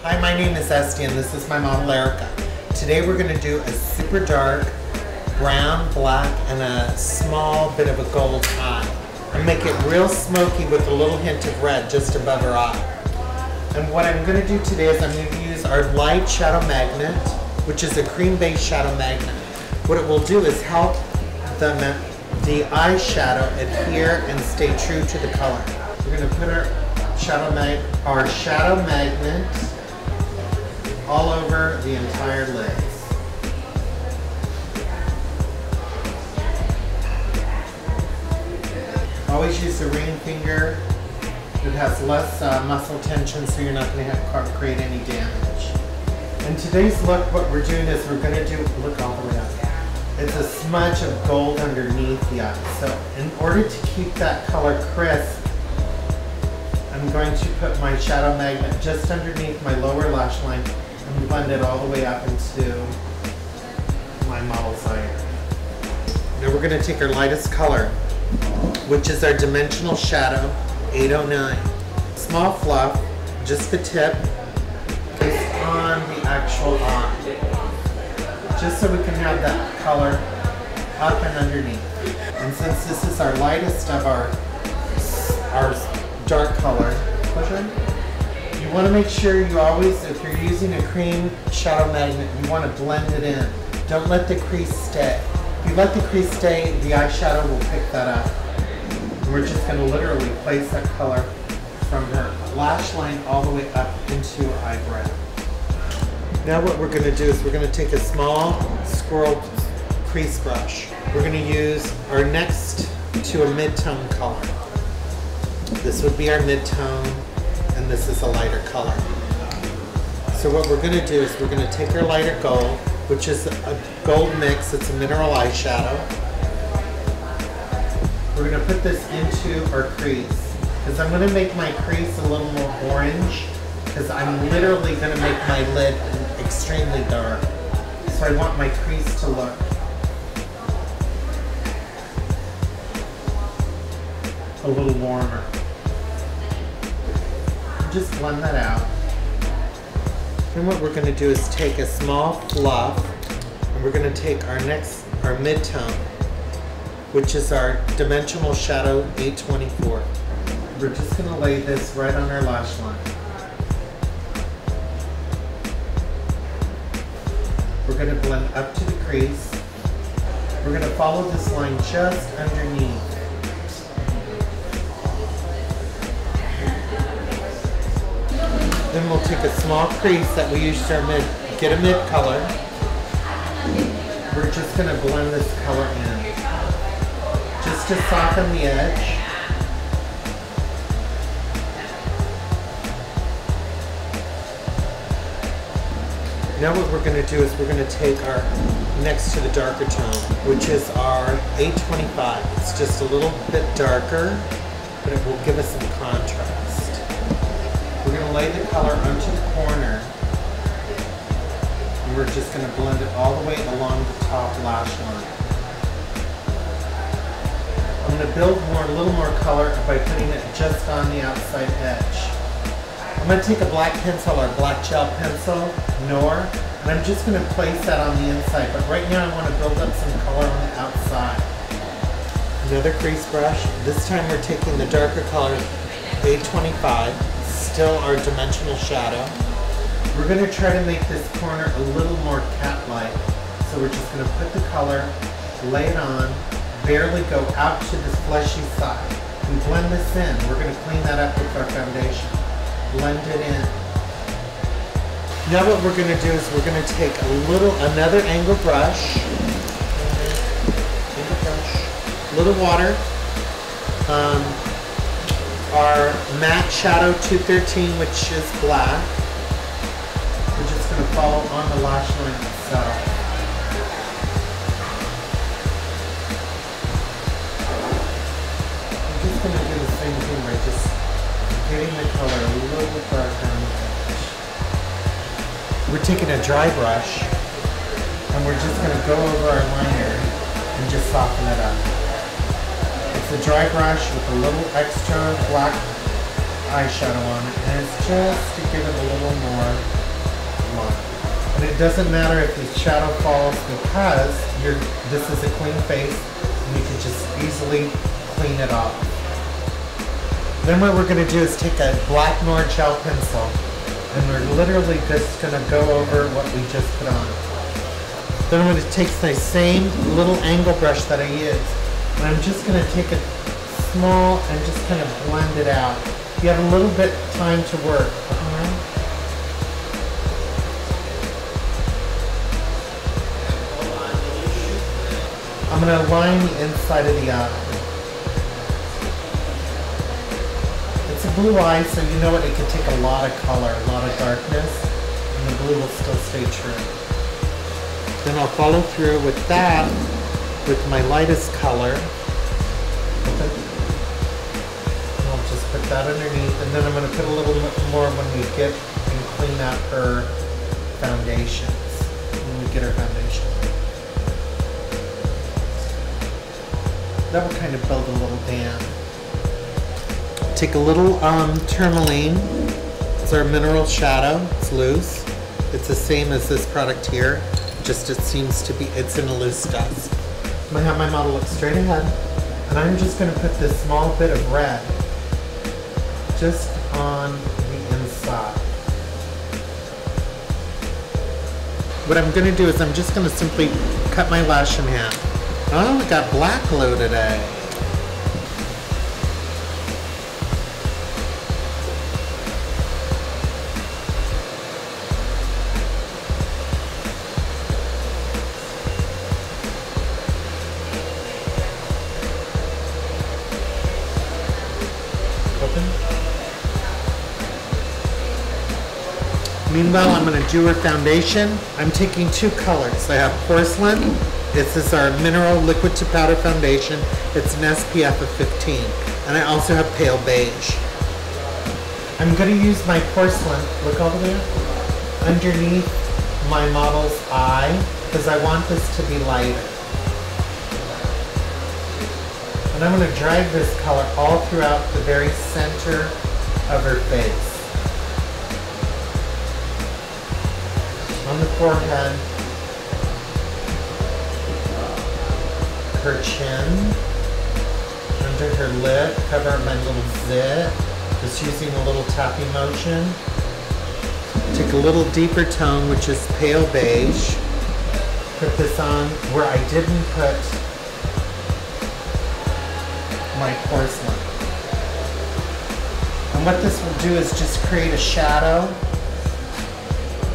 Hi, my name is Esties and this is my model Erica. Today we're going to do a super dark brown, black, and a small bit of a gold eye. And make it real smoky with a little hint of red just above her eye. And what I'm going to do today is I'm going to use our light shadow magnet, which is a cream-based shadow magnet. What it will do is help the eyeshadow adhere and stay true to the color. We're going to put our shadow magnet all over the entire lid. Always use the ring finger. It has less muscle tension, so you're not going to create any damage. In today's look, what we're doing is we're going to do, look all the way up. It's a smudge of gold underneath the eye. So in order to keep that color crisp, I'm going to put my shadow magnet just underneath my lower lash line and blend it all the way up into my model's eye area. Now we're going to take our lightest color, which is our dimensional shadow 809. Small fluff, just the tip, is on the actual eye, just so we can have that color up and underneath. And since this is our lightest of our dark color, you want to make sure you always, if you're using a cream shadow magnet, you want to blend it in. Don't let the crease stay. If you let the crease stay, the eyeshadow will pick that up. And we're just going to literally place that color from her lash line all the way up into her eyebrow. Now what we're going to do is we're going to take a small squirrel crease brush. We're going to use our next to a mid-tone color. This would be our mid-tone, and this is a lighter color. So what we're going to do is we're going to take our lighter gold, which is a gold mix. It's a mineral eyeshadow. We're going to put this into our crease, because I'm going to make my crease a little more orange, because I'm literally going to make my lid extremely dark. So I want my crease to look a little warmer. Just blend that out. Then what we're going to do is take a small fluff, and we're going to take our mid-tone, which is our dimensional shadow 824. We're just going to lay this right on our lash line. We're going to blend up to the crease. We're going to follow this line just underneath. Then we'll take a small crease that we used to get a mid color. We're just going to blend this color in, just to soften the edge. Now what we're going to do is we're going to take our next to the darker tone, which is our 825. It's just a little bit darker, but it will give us some contrast. We're going to lay the color onto the corner, and we're just going to blend it all the way along the top lash line. I'm going to build a little more color by putting it just on the outside edge. I'm going to take a black pencil or black gel pencil, Nor, and I'm just going to place that on the inside, but right now I want to build up some color on the outside. Another crease brush. This time we're taking the darker color, 825. Still our dimensional shadow. We're going to try to make this corner a little more cat-like. So we're just going to put the color, lay it on, barely go out to this fleshy side, and blend this in. We're going to clean that up with our foundation. Blend it in. Now what we're going to do is we're going to take another angle brush, little water, our matte shadow 213, which is black. We're just going to follow on the lash line itself. I'm just going to do the same thing by just getting the color a little bit darker on the edge. We're taking a dry brush, and we're just going to go over our liner and just soften it up. It's a dry brush with a little extra black eyeshadow on it, and it's just to give it a little more line. And it doesn't matter if the shadow falls because this is a clean face and you can just easily clean it off. Then what we're going to do is take a black Nord gel pencil and we're literally just going to go over what we just put on. Then I'm going to take the same little angle brush that I used and I'm just going to take it small and just kind of blend it out. You have a little bit time to work. I'm going to line the inside of the eye. It's a blue eye, so you know what, it can take a lot of color, a lot of darkness, and the blue will still stay true. Then I'll follow through with that, with my lightest color. I'll just put that underneath, and then I'm going to put a little bit more when we get and clean out her foundations, when we get her foundation. That will kind of build a little band. Take a little tourmaline. It's our mineral shadow. It's loose. It's the same as this product here. Just it seems to be, it's in a loose dust. I'm going to have my model look straight ahead. And I'm just going to put this small bit of red just on the inside. What I'm going to do is I'm just going to simply cut my lash in half. Oh, we got black glue today. Open. Meanwhile, I'm going to do her foundation. I'm taking two colors. I have porcelain. This is our mineral liquid to powder foundation. It's an SPF of 15. And I also have pale beige. I'm going to use my porcelain, look all the way up, underneath my model's eye, because I want this to be lighter. And I'm going to drag this color all throughout the very center of her face. On the forehead, her chin, under her lip, cover my little zit, just using a little tapping motion. Take a little deeper tone, which is pale beige. Put this on where I didn't put my porcelain. And what this will do is just create a shadow,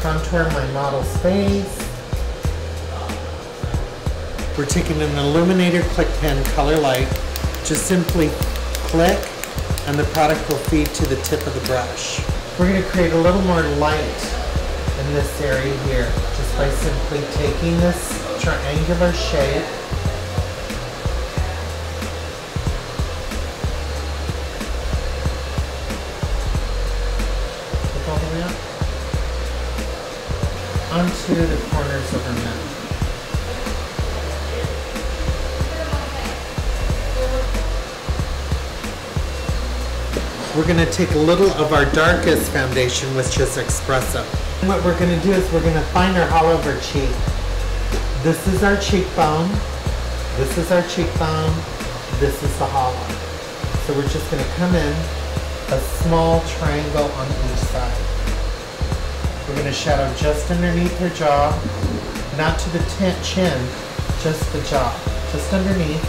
contour my model's face. We're taking an illuminator click pen, color light, just simply click and the product will feed to the tip of the brush. We're going to create a little more light in this area here, just by simply taking this triangular shape all the way up onto the corners of her mouth. We're going to take a little of our darkest foundation, which is Espresso. And what we're going to do is we're going to find our hollow of our cheek. This is our cheekbone. This is our cheekbone. This is the hollow. So we're just going to come in a small triangle on each side. We're going to shadow just underneath her jaw, not to the chin, just the jaw, just underneath.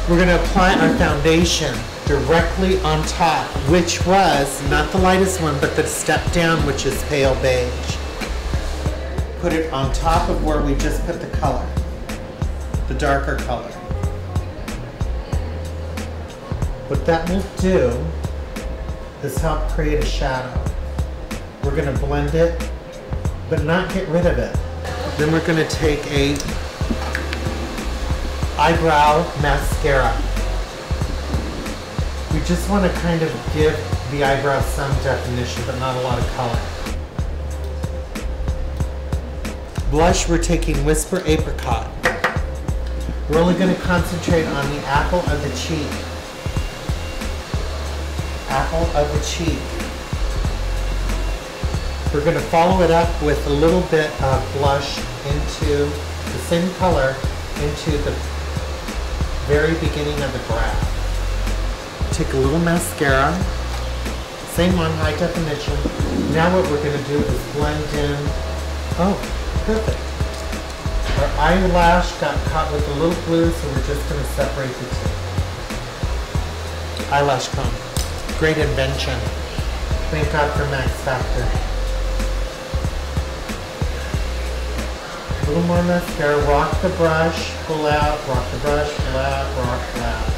We're going to apply our foundation directly on top, which was not the lightest one, but the step down, which is pale beige. Put it on top of where we just put the color, the darker color. What that will do is help create a shadow. We're going to blend it, but not get rid of it. Then we're going to take a eyebrow mascara. We just want to kind of give the eyebrow some definition, but not a lot of color. Blush, we're taking Whisper Apricot. We're only going to concentrate on the apple of the cheek. apple of the cheek. We're going to follow it up with a little bit of blush into the same color into the very beginning of the brow. Take a little mascara, same one, high definition. Now what we're going to do is blend in, oh, perfect. Our eyelash got caught with a little glue, so we're just going to separate the two. Eyelash comb, great invention. Thank God for Max Factor. A little more mascara, rock the brush, pull out, rock the brush, pull out, rock, pull out.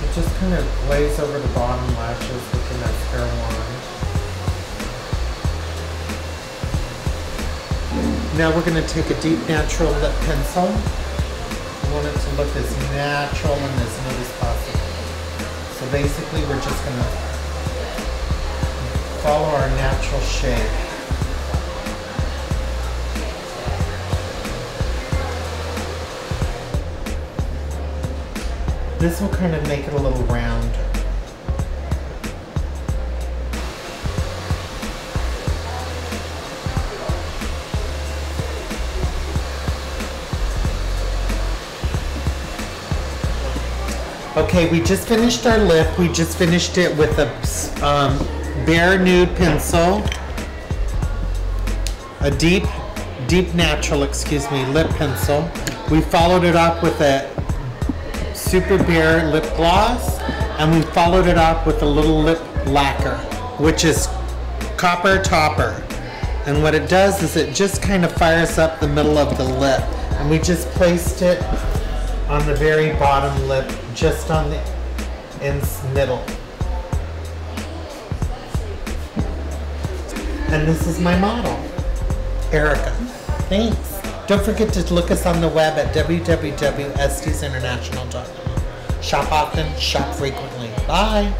You just kind of glaze over the bottom lashes with the mascara wand. Now we're going to take a deep natural lip pencil. I want it to look as natural and as neat as possible. So basically we're just going to follow our natural shape. This will kind of make it a little rounder. Okay, we just finished our lip. We just finished it with a bare nude pencil, a deep natural, lip pencil. We followed it up with a super bare lip gloss, and we followed it up with a little lip lacquer, which is Copper Topper. And what it does is it just kind of fires up the middle of the lip. And we just placed it on the very bottom lip, just on the middle. And this is my model, Erica. Thanks. Don't forget to look us on the web at www.estiesinternational.com. Shop often, shop frequently. Bye.